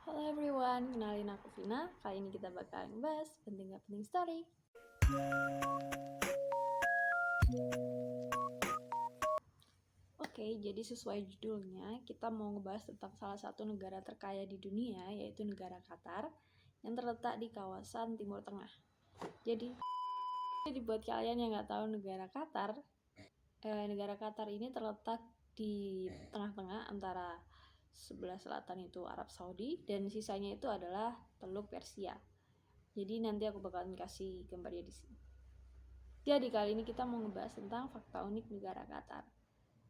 Halo everyone, kenalin aku Vina. Kali ini kita bakalan bahas penting gak penting story. Oke, jadi sesuai judulnya, kita mau ngebahas tentang salah satu negara terkaya di dunia, yaitu negara Qatar, yang terletak di kawasan Timur Tengah. Jadi buat kalian yang nggak tahu negara Qatar ini terletak di tengah-tengah antara sebelah selatan itu Arab Saudi dan sisanya itu adalah Teluk Persia. Jadi nanti aku bakalan kasih gambarnya di sini. Jadi kali ini kita mau ngebahas tentang fakta unik negara Qatar.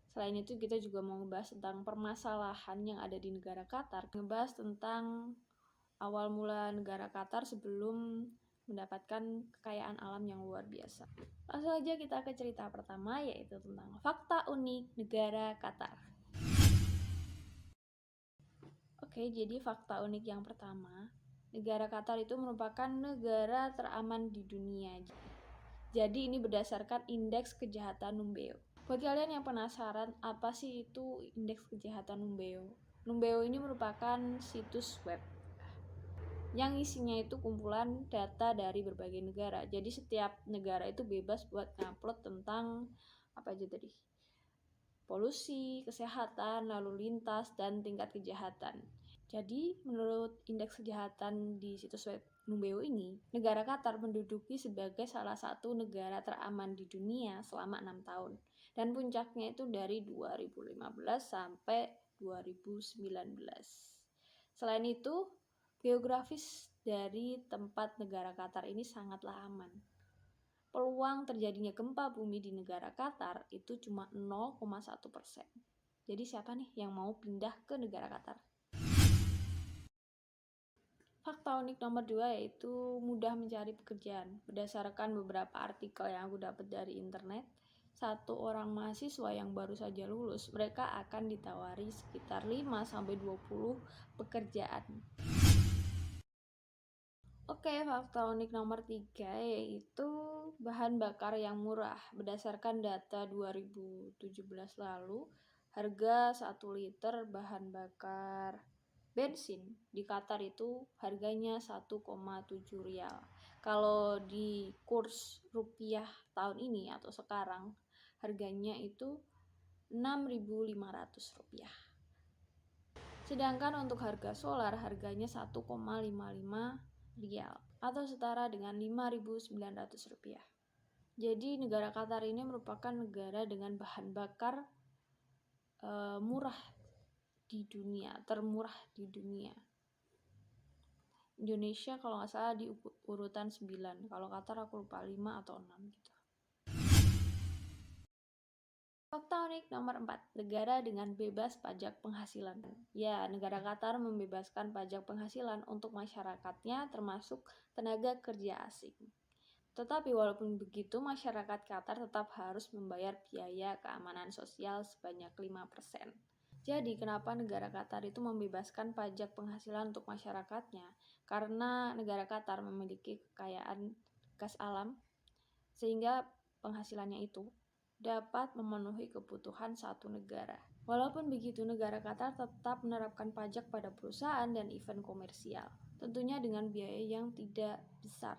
Selain itu kita juga mau ngebahas tentang permasalahan yang ada di negara Qatar. Ngebahas tentang awal mula negara Qatar sebelum mendapatkan kekayaan alam yang luar biasa. Langsung aja kita ke cerita pertama, yaitu tentang fakta unik negara Qatar. Oke, jadi fakta unik yang pertama, negara Qatar itu merupakan negara teraman di dunia. Jadi ini berdasarkan indeks kejahatan Numbeo. Buat kalian yang penasaran, apa sih itu indeks kejahatan Numbeo? Numbeo ini merupakan situs web yang isinya itu kumpulan data dari berbagai negara. Jadi setiap negara itu bebas buat ngupload tentang apa aja tadi? Polusi, kesehatan, lalu lintas, dan tingkat kejahatan. Jadi, menurut indeks kejahatan di situs web Numbeo ini, negara Qatar menduduki sebagai salah satu negara teraman di dunia selama 6 tahun. Dan puncaknya itu dari 2015 sampai 2019. Selain itu, geografis dari tempat negara Qatar ini sangatlah aman. Peluang terjadinya gempa bumi di negara Qatar itu cuma 0,1%. Jadi siapa nih yang mau pindah ke negara Qatar? Fakta unik nomor 2 yaitu mudah mencari pekerjaan. Berdasarkan beberapa artikel yang aku dapat dari internet, satu orang mahasiswa yang baru saja lulus, mereka akan ditawari sekitar 5-20 pekerjaan. Oke, fakta unik nomor 3 yaitu bahan bakar yang murah. Berdasarkan data 2017 lalu, harga 1 liter bahan bakar bensin di Qatar itu harganya 1,7 rial. Kalau di kurs rupiah tahun ini atau sekarang, harganya itu 6.500 rupiah. Sedangkan untuk harga solar harganya 1,55 rial atau setara dengan 5.900 rupiah. Jadi negara Qatar ini merupakan negara dengan bahan bakar murah di dunia, termurah di dunia. Indonesia kalau nggak salah di urutan 9, kalau Qatar aku lupa 5 atau 6 gitu. Fakta unik nomor 4, negara dengan bebas pajak penghasilan. Ya, negara Qatar membebaskan pajak penghasilan untuk masyarakatnya termasuk tenaga kerja asing. Tetapi walaupun begitu, masyarakat Qatar tetap harus membayar biaya keamanan sosial sebanyak 5%. Jadi, kenapa negara Qatar itu membebaskan pajak penghasilan untuk masyarakatnya? Karena negara Qatar memiliki kekayaan gas alam, sehingga penghasilannya itu dapat memenuhi kebutuhan satu negara. Walaupun begitu, negara Qatar tetap menerapkan pajak pada perusahaan dan event komersial, tentunya dengan biaya yang tidak besar.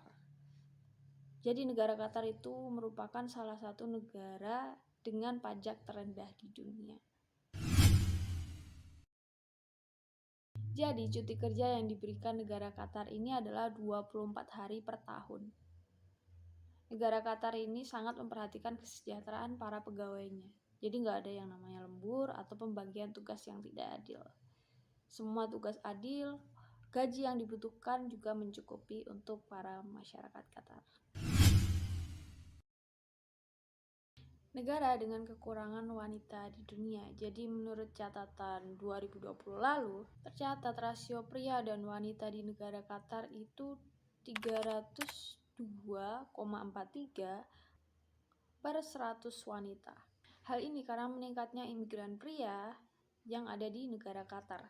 Jadi negara Qatar itu merupakan salah satu negara dengan pajak terendah di dunia. Jadi cuti kerja yang diberikan negara Qatar ini adalah 24 hari per tahun. Negara Qatar ini sangat memperhatikan kesejahteraan para pegawainya. Jadi nggak ada yang namanya lembur atau pembagian tugas yang tidak adil. Semua tugas adil, gaji yang dibutuhkan juga mencukupi untuk para masyarakat Qatar. Negara dengan kekurangan wanita di dunia. Jadi menurut catatan 2020 lalu, tercatat rasio pria dan wanita di negara Qatar itu 302,43 per 100 wanita. Hal ini karena meningkatnya imigran pria yang ada di negara Qatar.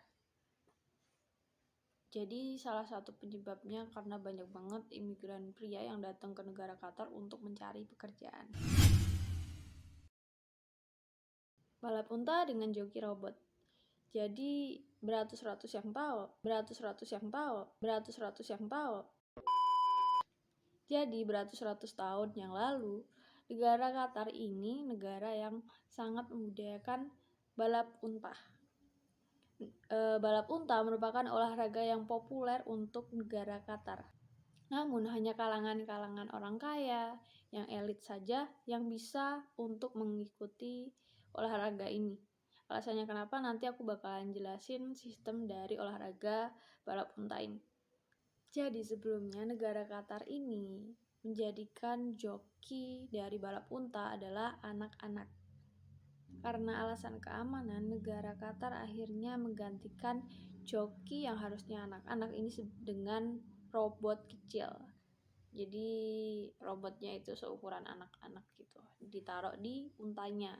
Jadi salah satu penyebabnya karena banyak banget imigran pria yang datang ke negara Qatar untuk mencari pekerjaan. Balap unta dengan joki robot. Jadi beratus-ratus yang tahu. Jadi beratus-ratus tahun yang lalu, negara Qatar ini negara yang sangat membudayakan balap unta. Balap unta merupakan olahraga yang populer untuk negara Qatar. Namun hanya kalangan-kalangan orang kaya, yang elit saja yang bisa untuk mengikuti olahraga ini. Alasannya kenapa nanti aku bakalan jelasin sistem dari olahraga balap unta ini. Jadi sebelumnya negara Qatar ini menjadikan joki dari balap unta adalah anak-anak. Karena alasan keamanan, negara Qatar akhirnya menggantikan joki yang harusnya anak-anak ini dengan robot kecil. Jadi robotnya itu seukuran anak-anak gitu, ditaruh di untanya.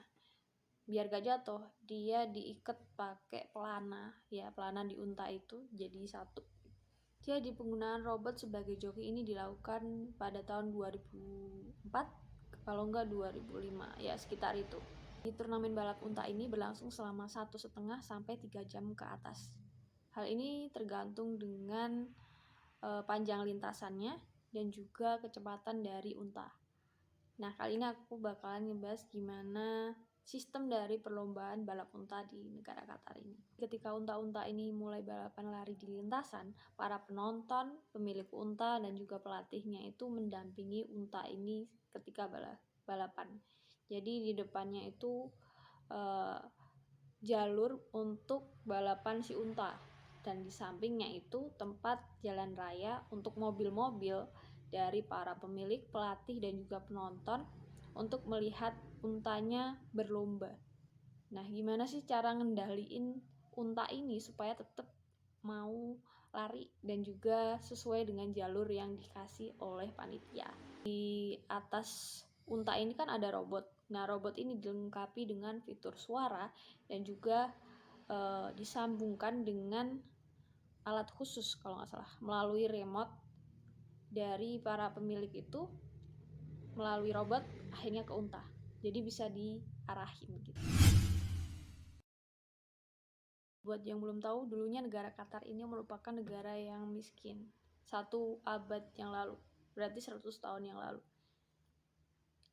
Biar gak jatuh, dia diikat pakai pelana, ya pelana di unta itu jadi satu. Jadi penggunaan robot sebagai joki ini dilakukan pada tahun 2004, kalau enggak 2005, ya sekitar itu. Di turnamen balap unta ini berlangsung selama 1,5 sampai 3 jam ke atas. Hal ini tergantung dengan panjang lintasannya dan juga kecepatan dari unta. Nah, kali ini aku bakalan ngebahas gimana sistem dari perlombaan balap unta di negara Qatar ini. Ketika unta-unta ini mulai balapan lari di lintasan, para penonton, pemilik unta, dan juga pelatihnya itu mendampingi unta ini ketika balapan. Jadi di depannya itu jalur untuk balapan si unta, dan di sampingnya itu tempat jalan raya untuk mobil-mobil dari para pemilik, pelatih, dan juga penonton untuk melihat untanya berlomba. Nah, gimana sih cara ngendaliin unta ini supaya tetap mau lari dan juga sesuai dengan jalur yang dikasih oleh panitia. Di atas unta ini kan ada robot. Nah, robot ini dilengkapi dengan fitur suara dan juga disambungkan dengan alat khusus kalau nggak salah, melalui remote dari para pemilik itu, melalui robot akhirnya ke unta. Jadi bisa diarahin gitu. Buat yang belum tahu, dulunya negara Qatar ini merupakan negara yang miskin. 1 abad yang lalu, berarti 100 tahun yang lalu.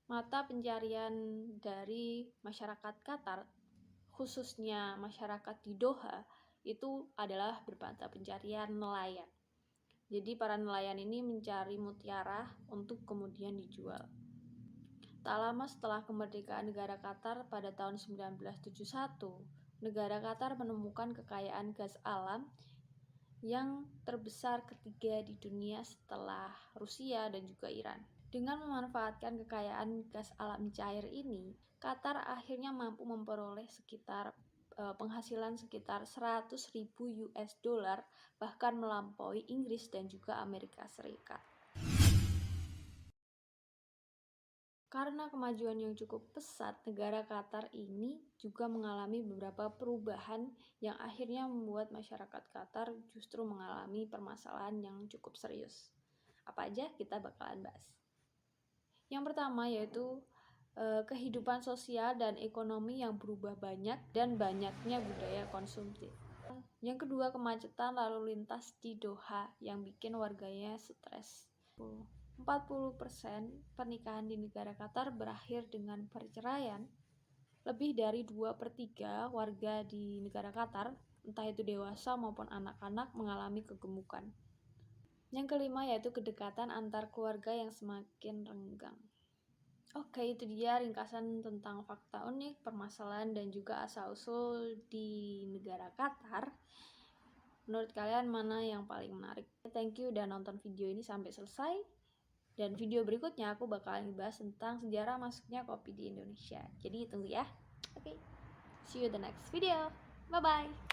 Mata pencarian dari masyarakat Qatar, khususnya masyarakat di Doha, itu adalah bermata pencarian nelayan. Jadi para nelayan ini mencari mutiara untuk kemudian dijual. Tak lama setelah kemerdekaan negara Qatar pada tahun 1971, negara Qatar menemukan kekayaan gas alam yang terbesar ketiga di dunia setelah Rusia dan juga Iran. Dengan memanfaatkan kekayaan gas alam cair ini, Qatar akhirnya mampu memperoleh penghasilan sekitar 100.000 US dollar, bahkan melampaui Inggris dan juga Amerika Serikat. Karena kemajuan yang cukup pesat, negara Qatar ini juga mengalami beberapa perubahan yang akhirnya membuat masyarakat Qatar justru mengalami permasalahan yang cukup serius. Apa aja kita bakalan bahas. Yang pertama yaitu kehidupan sosial dan ekonomi yang berubah banyak dan banyaknya budaya konsumtif. Yang kedua, kemacetan lalu lintas di Doha yang bikin warganya stres. 40% pernikahan di negara Qatar berakhir dengan perceraian. Lebih dari 2/3 warga di negara Qatar, entah itu dewasa maupun anak-anak, mengalami kegemukan. Yang kelima yaitu kedekatan antar keluarga yang semakin renggang. Oke, itu dia ringkasan tentang fakta unik, permasalahan, dan juga asal-usul di negara Qatar. Menurut kalian mana yang paling menarik? Thank you udah nonton video ini sampai selesai. Dan video berikutnya aku bakalan bahas tentang sejarah masuknya kopi di Indonesia. Jadi tunggu ya. Oke, see you the next video. Bye-bye.